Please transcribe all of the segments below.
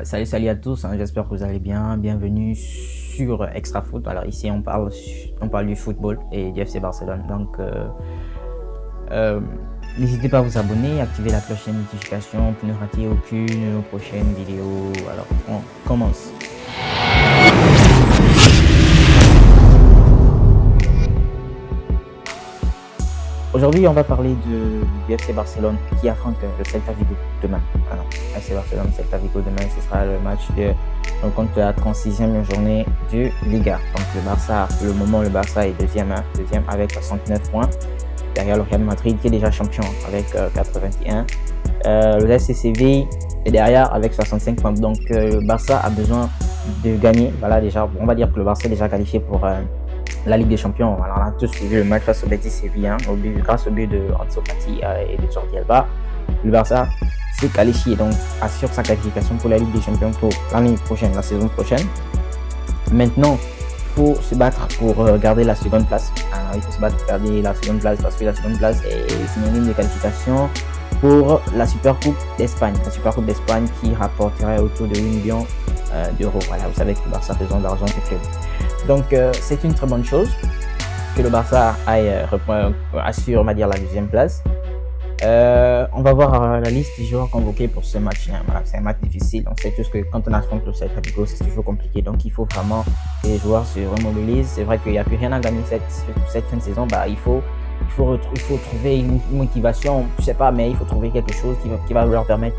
Salut à tous, hein, j'espère que vous allez bien. Bienvenue sur Extra Foot. Alors ici on parle du football et du FC Barcelone. Donc n'hésitez pas à vous abonner, activer la cloche de notification pour ne rater aucune de nos prochaines vidéos. Alors on commence. Aujourd'hui, on va parler du FC Barcelone qui affronte le Celta Vigo demain. Alors, FC Barcelone, Celta Vigo demain, ce sera le match contre la 36e journée de Liga. Donc le Barça, pour le moment, le Barça est deuxième avec 69 points. Derrière le Real Madrid qui est déjà champion avec 81. Le FC Séville est derrière avec 65 points. Donc le Barça a besoin de gagner. Voilà, déjà, on va dire que le Barça est déjà qualifié pour la Ligue des Champions. Alors, on a tous suivi le match face au Betis Séville, grâce au but de Ansu Fati et de Jordi Alba. Le Barça s'est qualifié, donc assure sa qualification pour la Ligue des Champions pour l'année prochaine, la saison prochaine. Maintenant, il faut se battre pour garder la seconde place. Alors, il faut se battre pour garder la seconde place parce que la seconde place est synonyme de qualification pour la Supercoupe d'Espagne. La Supercoupe d'Espagne qui rapporterait autour de 8 millions d'euros. Voilà, vous savez que le Barça a besoin d'argent du club. Donc c'est une très bonne chose que le Barça assure, on va dire, la deuxième place. On va voir la liste des joueurs convoqués pour ce match. Voilà, c'est un match difficile. On sait tous que quand on affronte le Celta Vigo, c'est toujours compliqué. Donc il faut vraiment que les joueurs se remobilisent. C'est vrai qu'il n'y a plus rien à gagner cette fin de saison. Il faut trouver une motivation. Je sais pas, mais il faut trouver quelque chose qui va leur permettre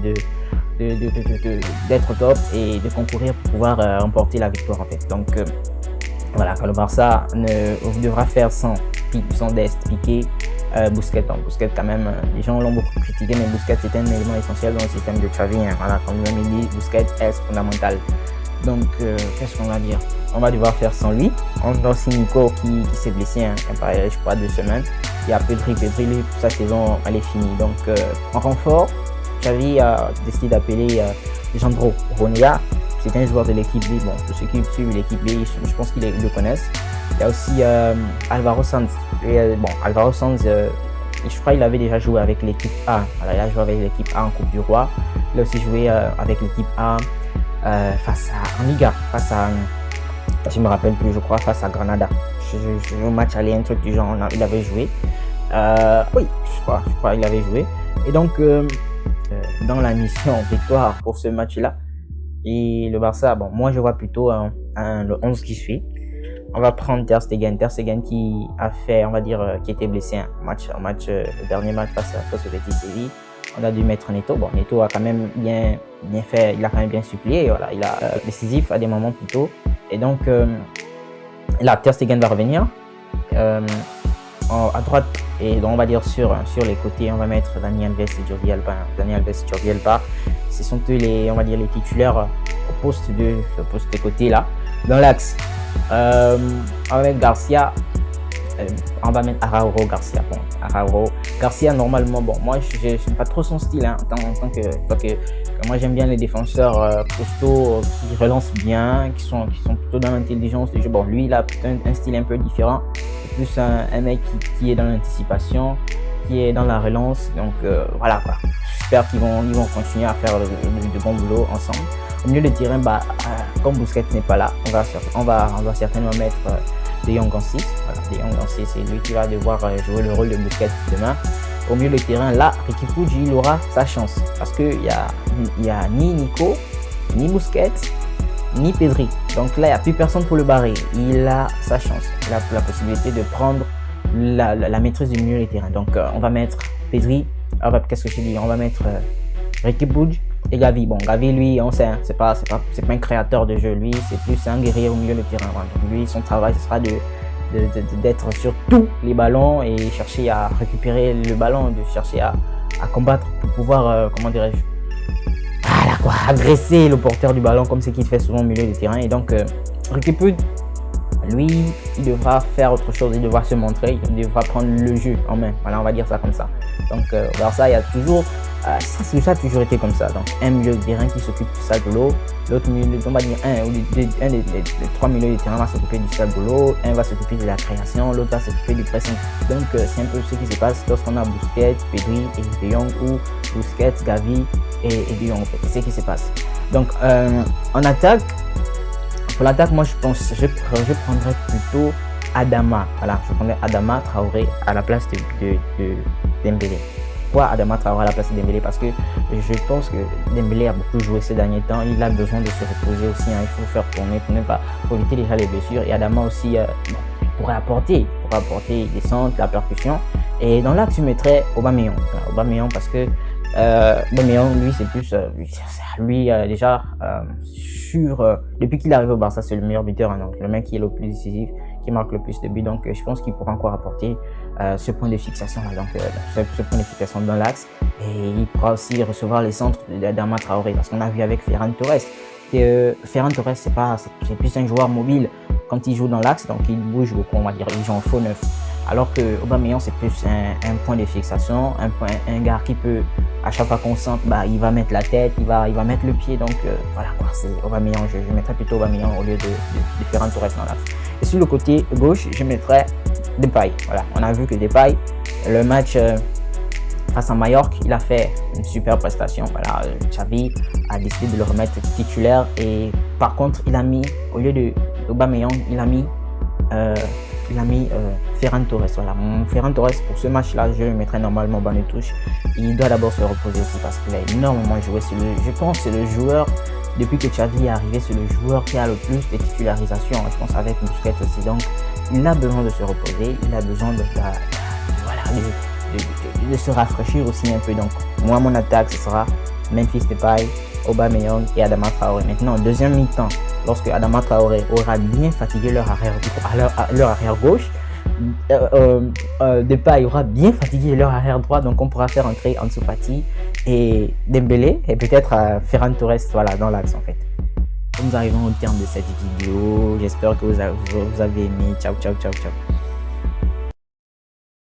d'être au top et de concourir pour pouvoir remporter la victoire en fait. Donc voilà, quand le Barça devra faire sans Dest, Piqué, Busquets. Donc Busquets quand même, les gens l'ont beaucoup critiqué, mais Busquets c'est un élément essentiel dans le système de Xavi. Voilà, comme lui-même il dit, Busquets est fondamental. Donc qu'est-ce qu'on va dire? On va devoir faire sans lui. On a aussi Nico qui s'est blessé, je crois 2 semaines. Il y a Pedri, lui, sa saison elle est finie. Donc en renfort, Xavi a décidé d'appeler Jandro Ronella. C'est un joueur de l'équipe B. Bon, pour ceux qui suivent l'équipe B, je pense qu'ils le connaissent. Il y a aussi Alvaro Sanz. Alvaro Sanz, je crois qu'il avait déjà joué avec l'équipe A. Alors, il a joué avec l'équipe A en Coupe du Roi. Il a aussi joué avec l'équipe A en Liga, je me rappelle plus, je crois, face à Granada. Au match aller, un truc du genre, il avait joué. Oui, je crois qu'il avait joué. Et donc, dans la mission victoire pour ce match-là, et le Barça, bon, moi je vois plutôt le 11 qui suit. On va prendre Ter Stegen qui a fait, on va dire, qui était blessé le dernier match face au Betis Séville. On a dû mettre Neto. Bon, Neto a quand même bien fait, il a quand même bien supplié. Voilà, il a décisif à des moments plus tôt. Et donc, là, Ter Stegen va revenir à droite. Et donc, on va dire sur les côtés, on va mettre Dani Alves et Jordi Alba. Ce sont eux les titulaires au poste de côté là. Dans l'axe, on va mettre Garcia. On va mettre Araújo Garcia. Bon, Araújo Garcia, normalement, bon, moi je n'aime pas trop son style, en tant que moi j'aime bien les défenseurs costauds qui relancent bien, qui sont plutôt dans l'intelligence du jeu. Bon, lui il a un style un peu différent, c'est plus un mec qui est dans l'anticipation, qui est dans la relance. Donc voilà quoi. J'espère qu'ils vont continuer à faire de bons boulot ensemble. Au milieu de terrain, comme Busquets n'est pas là, on va certainement mettre De Jong en 6. Voilà, De Jong en 6, c'est lui qui va devoir jouer le rôle de Busquets demain. Au milieu de terrain, là, Riqui Puig, il aura sa chance. Parce qu'il y a ni Nico, ni Busquets, ni Pedri. Donc là, il n'y a plus personne pour le barrer. Il a sa chance. Il a la possibilité de prendre la maîtrise du milieu de terrain. Donc on va mettre Pedri. Qu'est-ce que je dis? On va mettre Riqui Puig et Gavi. Bon, Gavi, lui, on sait, c'est pas un créateur de jeu. Lui, c'est plus un guerrier au milieu de terrain. Voilà. Donc, lui, son travail, ce sera d'être sur tous les ballons et chercher à récupérer le ballon, de chercher à combattre pour pouvoir, agresser le porteur du ballon comme ce qu'il fait souvent au milieu de terrain. Et donc, Riqui Puig, lui, il devra faire autre chose, il devra se montrer, il devra prendre le jeu en main. Voilà, on va dire ça comme ça. Donc, vers ça, il y a toujours, ça a toujours été comme ça. Donc, un milieu de terrain qui s'occupe du sale boulot, l'autre milieu, on va dire un des 3 milieux de terrain va s'occuper du sale boulot, un va s'occuper de la création, l'autre va s'occuper du pressing. Donc, c'est un peu ce qui se passe lorsqu'on a Busquets, Pedri et De Jong, ou Busquets, Gavi et De Jong, en fait. C'est ce qui se passe. Donc, en attaque, pour l'attaque, moi, je pense, je prendrais plutôt Adama. Voilà, je prendrais Adama Traoré à la place de Dembélé. Pourquoi Adama Traoré à la place de Dembélé? Parce que je pense que Dembélé a beaucoup joué ces derniers temps. Il a besoin de se reposer aussi. Il faut faire tourner pour éviter déjà les blessures. Et Adama aussi pourrait apporter des centres, la percussion. Et dans l'axe, je mettrais Aubameyang. Aubameyang parce que Aubameyang, lui, c'est plus déjà depuis qu'il est arrivé au Barça, c'est le meilleur buteur, donc le mec qui est le plus décisif, qui marque le plus de buts. Donc je pense qu'il pourra encore apporter ce point de fixation là, donc ce point de fixation dans l'axe, et il pourra aussi recevoir les centres d'Adama Traoré, parce qu'on a vu avec Ferran Torres que Ferran Torres c'est plus un joueur mobile quand il joue dans l'axe, donc il bouge beaucoup, on va dire, il joue en faux neuf. Alors que Aubameyang, c'est plus un point de fixation, un gars qui peut, à chaque fois qu'on centre, il va mettre la tête, il va mettre le pied. Donc voilà quoi, c'est Aubameyang. Je mettrais plutôt Aubameyang au lieu de Ferran Torres dans l'axe. Et sur le côté gauche, je mettrais Depay. Voilà, on a vu que Depay, le match face à Mallorca, il a fait une super prestation. Voilà, Xavi a décidé de le remettre titulaire, et par contre, il a mis, au lieu de Aubameyang, il a mis Ferran Torres. Voilà, Ferran Torres, pour ce match-là, je le mettrai normalement banc de touche. Il doit d'abord se reposer aussi parce qu'il a énormément joué. Je pense que c'est le joueur, depuis que Xavi est arrivé, c'est le joueur qui a le plus de titularisation, je pense, avec Busquets aussi. Donc, il a besoin de se reposer, il a besoin de se rafraîchir aussi un peu. Donc, moi, mon attaque, ce sera Memphis Depay, Aubameyang et Adama Traoré. Maintenant, en deuxième mi-temps, lorsque Adama Traoré aura bien fatigué leur arrière gauche, Depay aura bien fatigué leur arrière droit, donc on pourra faire entrer Ansu Fati et Dembélé et peut-être Ferran Torres, voilà, dans l'axe en fait. Nous arrivons au terme de cette vidéo. J'espère que vous avez aimé. Ciao, ciao, ciao, ciao.